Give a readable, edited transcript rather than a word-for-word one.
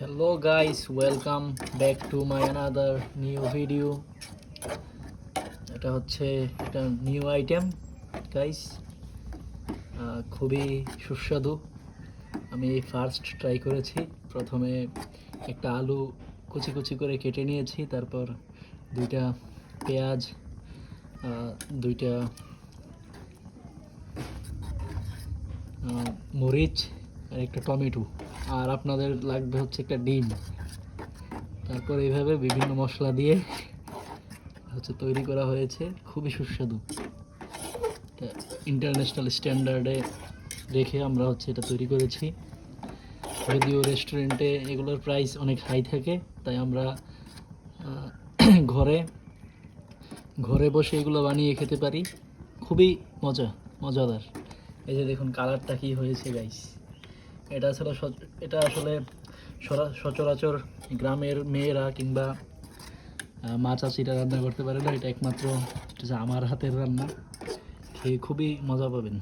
Hello guys, welcome back to my another new video. এটা হচ্ছে একটা নিউ আইটেম গাইস, খুবই সুস্বাদু। আমি ফার্স্ট ট্রাই করেছি। প্রথমে একটা আলু কুচি কুচি করে কেটে নিয়েছি, তারপর দুইটা পেঁয়াজ, দুইটা মরিচ আর একটা টমেটো, আর আপনাদের লাগবে হচ্ছে একটা ডিম। তারপর এইভাবে বিভিন্ন মশলা দিয়ে তৈরি করা হয়েছে, খুবই সুস্বাদু। ইন্টারন্যাশনাল স্ট্যান্ডার্ডে রেখে আমরা এটা তৈরি করেছি। যদিও রেস্টুরেন্টে এগুলোর প্রাইস অনেক হাই থাকে, তাই আমরা ঘরে ঘরে বসে এগুলো বানিয়ে খেতে পারি। খুবই মজাদার। এই যে দেখুন কালারটা কি হয়েছে গাইস। এটা আসলে সচরাচর গ্রামের মেয়েরা কিংবা মা চাচিরা রান্না করতে পারে না। এটা একমাত্র আমার হাতের রান্না। খেয়ে খুবই মজা পাবেন।